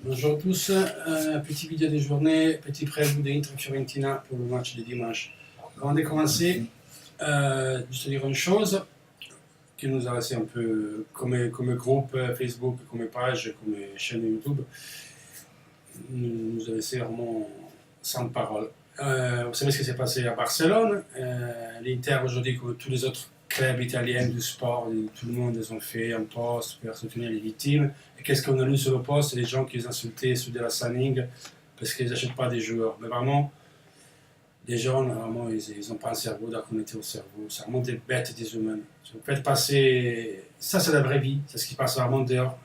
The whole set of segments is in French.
Bonjour à tous, petit vidéo de journée, petit prélude d'Inter Fiorentina pour le match de dimanche. Avant de commencer, juste dire une chose qui nous a laissé un peu comme groupe Facebook, comme page, comme chaîne YouTube, nous a laissé vraiment sans parole. Vous savez ce qui s'est passé à Barcelone. L'Inter aujourd'hui, comme tous les autres clubs italiens du sport, tout le monde les ont fait un poste pour soutenir les victimes. Et qu'est-ce qu'on a lu sur le poste? Les gens qui les insultaient sous de la sanning parce qu'ils n'achètent pas des joueurs. Mais vraiment, les gens, vraiment, ils n'ont pas un cerveau, d'être connecté au cerveau. C'est vraiment des bêtes, des humains. Vous faites passer. Ça, c'est la vraie vie. C'est ce qui passe vraiment dehors.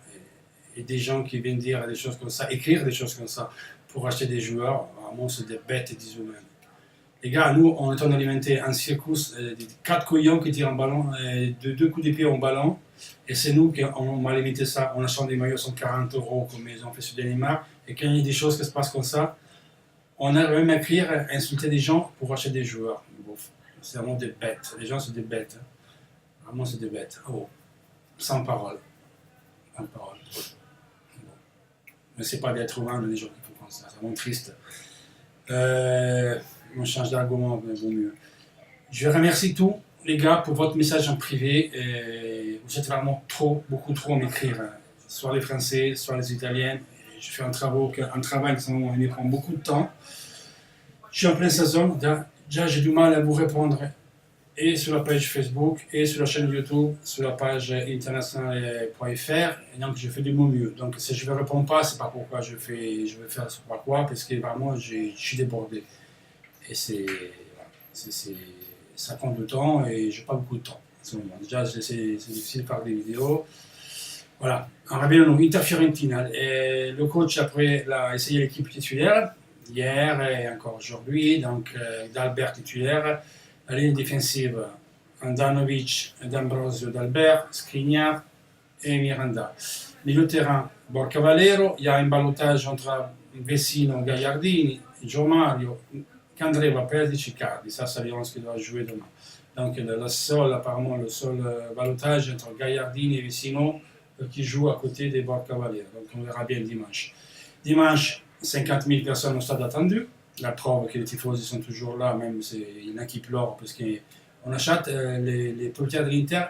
Et des gens qui viennent dire des choses comme ça, écrire des choses comme ça pour acheter des joueurs, vraiment, c'est des bêtes et des humains. Les gars, nous, on est en train d'alimenter un circus de 4 couillons qui tirent un ballon, de 2 coups de pied en ballon. Et c'est nous qui on a limité ça. On achète des maillots 140 € comme ils ont fait sur Neymar. Et quand il y a des choses qui se passent comme ça, on a même à écrire, insulter des gens pour acheter des joueurs. C'est vraiment des bêtes. Les gens, c'est des bêtes. Vraiment, c'est des bêtes. Oh, sans parole. Sans parole. Mais c'est pas d'être humain, les gens qui font comme ça. C'est vraiment triste. On change d'argument, mais vaut mieux. Je remercie tous les gars pour votre message en privé. Vous êtes vraiment beaucoup trop à m'écrire. Soit les Français, soit les Italiens. Je fais un travail qui me prend beaucoup de temps. Je suis en pleine saison. Déjà, j'ai du mal à vous répondre et sur la page Facebook, et sur la chaîne YouTube, sur la page internationale.fr. Et donc, je fais du mon mieux. Donc, si je ne réponds pas, c'est pas pourquoi je vais faire ce pourquoi, parce que vraiment, je suis débordé. Et ça prend du temps et j'ai pas beaucoup de temps en ce moment. Déjà, c'est difficile de faire des vidéos. Voilà. En revenons Inter Fiorentina. Le coach, après, a essayé l'équipe titulaire, hier et encore aujourd'hui. Donc, d'Albert titulaire. La ligne défensive, Andanovic, D'Ambrosio, d'Albert, Skriniar et Miranda. Milieu terrain, Borca Valero. Il y a un ballottage entre Vecino, Gagliardini, Gio Mario, qu'André va perdre Icardi. Ça, c'est Lyon qui doit jouer demain. Donc, apparemment, le seul ballottage entre Gagliardini et Vecino qui joue à côté des Borca Valero. Donc, on verra bien dimanche. Dimanche, 50 000 personnes au stade attendu. La preuve que les tifosi sont toujours là, même il y en a qui pleurent parce qu'on achète les propriétaires de l'Inter.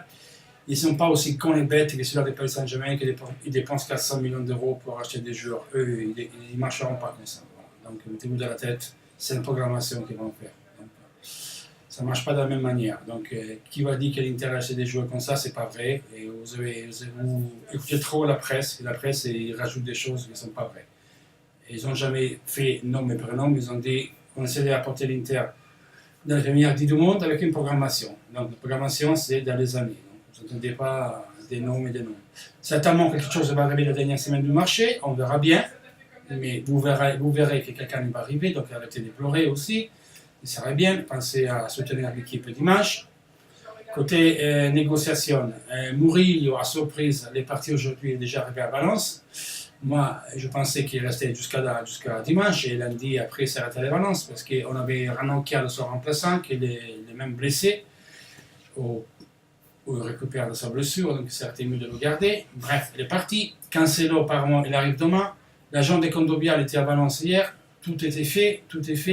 Ils ne sont pas aussi cons et bêtes que ceux-là de Paris Saint-Germain qui dépensent 400 millions d'euros pour acheter des joueurs. Eux, ils ne marcheront pas comme ça. Voilà. Donc, mettez-vous dans la tête, c'est une programmation qu'ils vont faire. Donc, ça ne marche pas de la même manière. Donc, qui va dire que l'Inter a acheté des joueurs comme ça, c'est pas vrai. Et vous écoutez trop la presse, et la presse, ils rajoutent des choses qui ne sont pas vraies. Ils n'ont jamais fait nom et prénom, ils ont dit qu'on essaie d'apporter l'Inter dans les meilleures du monde avec une programmation. Donc la programmation, c'est dans les années. Donc, vous n'entendez pas des noms et des noms. Certainement quelque chose va arriver la dernière semaine du marché, on verra bien, mais vous verrez que quelqu'un va arriver, donc arrêtez de pleurer aussi. Il serait bien, pensez à soutenir l'équipe dimanche. Côté négociation, Murillo, à surprise, est parti aujourd'hui, il est déjà arrivé à Valence. Moi, je pensais qu'il restait jusqu'à dimanche et lundi, après, ça arrêtait les Valence parce qu'on avait Ranocchia, le soir remplaçant, qui est même blessé, où il récupère de sa blessure, donc ça a été mieux de le garder. Bref, il est parti. Cancelo, apparemment, il arrive demain. L'agent de Condobia était à Valence hier. Tout est fait.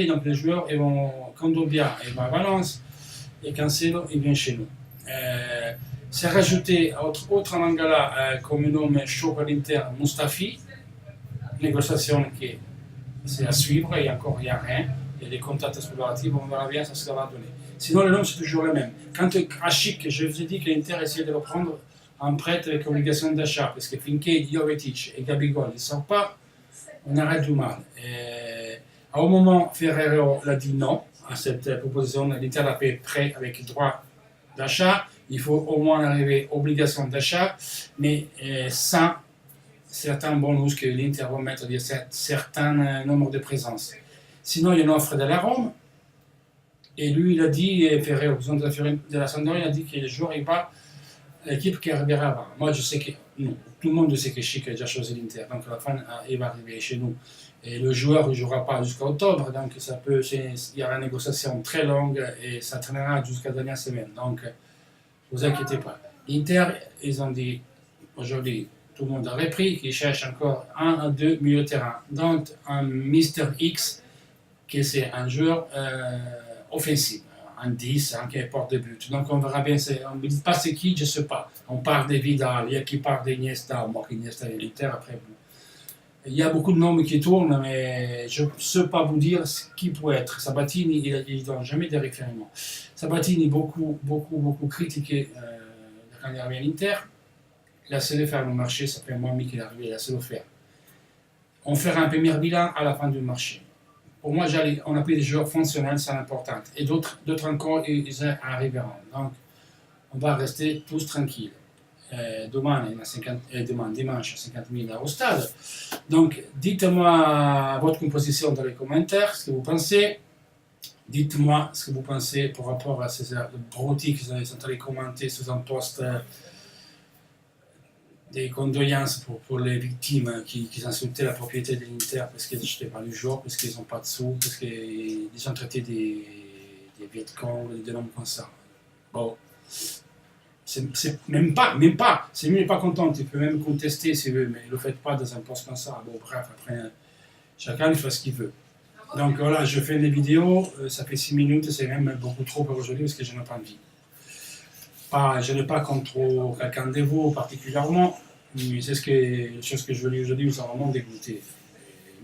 Donc les joueurs, ils vont. Condobia, il va à Valence. Et Cancelo, il vient chez nous. C'est rajouté autre Mangala comme nom chaud pour l'Inter, Mustafi. Négociation qui c'est à suivre, il n'y a rien. Il y a des contacts exploratifs, on verra bien ce que ça va donner. Sinon, le nom, c'est toujours le même. Quand Krasik, je vous ai dit que l'Inter essayait de le prendre en prêt avec obligation d'achat, parce que Finke, Jovetic et Gabigol, ils ne sortent pas, on arrête du mal. À un moment, Ferrero l'a dit non à cette proposition. L'Inter a fait prêt avec droit d'achat. Il faut au moins arriver obligation d'achat, mais sans certains bonus que l'Inter va mettre, certains nombres de présences. Sinon, il y a une offre de la Rome, et lui, il a dit, Ferré, au président de la Sampdoria, il a dit que le joueur n'est pas l'équipe qui arrivera avant. Moi, je sais que, non, tout le monde sait que Chic a déjà choisi l'Inter, donc à la fin, il va arriver chez nous. Et le joueur ne jouera pas jusqu'à octobre, donc il y aura une négociation très longue, et ça traînera jusqu'à la dernière semaine. Donc, ne vous inquiétez pas. L'Inter, ils ont dit, aujourd'hui, tout le monde a repris, qui cherche encore un à deux milieux de terrain. Donc, un Mister X, qui c'est un joueur offensif, un 10, qui porte de but. Donc, on verra bien. On ne dit pas c'est qui, je ne sais pas. On parle de Vidal, il y a qui parle d'Iniesta, moi, Iniesta est l'Inter, après, bon. Il y a beaucoup de noms qui tournent, mais je ne sais pas vous dire ce qui pourrait être. Sabatini, il ne donne jamais des références. Sabatini, beaucoup critiqué quand il est arrivé à l'Inter. Il a essayé de faire le marché, ça fait un mois et demi qu'il est arrivé, il a essayé de le faire. On fera un premier bilan à la fin du marché. Pour moi, on a pris des joueurs fonctionnels, c'est important. Et d'autres encore, ils arriveront. Donc, on va rester tous tranquilles. Dimanche, 50 000 au stade. Donc, dites-moi votre composition dans les commentaires, ce que vous pensez. Dites-moi ce que vous pensez par rapport à ces broutilles qui sont en train de commenter sous un post des condoléances pour les victimes qui insultaient la propriété de l'Inter parce qu'ils n'achetaient pas le jour, parce qu'ils n'ont pas de sous, parce qu'ils ont traité des Vietcong, des noms comme ça. Bon. C'est même pas. Si lui n'est pas content, il peut même contester s'il veut, mais ne le faites pas dans un poste comme ça. Bon, bref, après, chacun il fait ce qu'il veut. Donc voilà, je fais des vidéos, ça fait 6 minutes, c'est même beaucoup trop pour aujourd'hui parce que je n'ai pas envie. Je n'ai pas contre quelqu'un de vous particulièrement, mais c'est les choses que je veux dire aujourd'hui, vous sont vraiment dégoûté.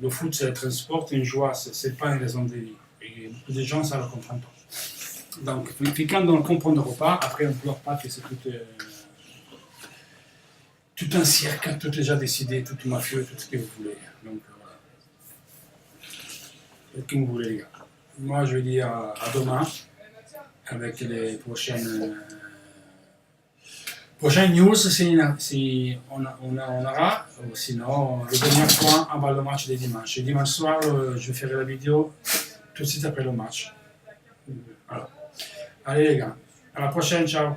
Le foot, c'est être un sport, une joie, c'est pas une raison de vie. Et beaucoup de gens, ça ne le comprennent pas. Donc, quand on ne comprend pas, après on ne pleure pas que c'est tout un cirque, tout déjà décidé, tout mafieux, tout ce que vous voulez. Donc voilà. Faites comme vous voulez, les gars. Moi, je vais dire à demain avec les prochaines news si on aura, ou sinon le dernier point avant le match de dimanche. Et dimanche soir, je ferai la vidéo tout de suite après le match. Voilà. Allez les gars, à la prochaine, ciao.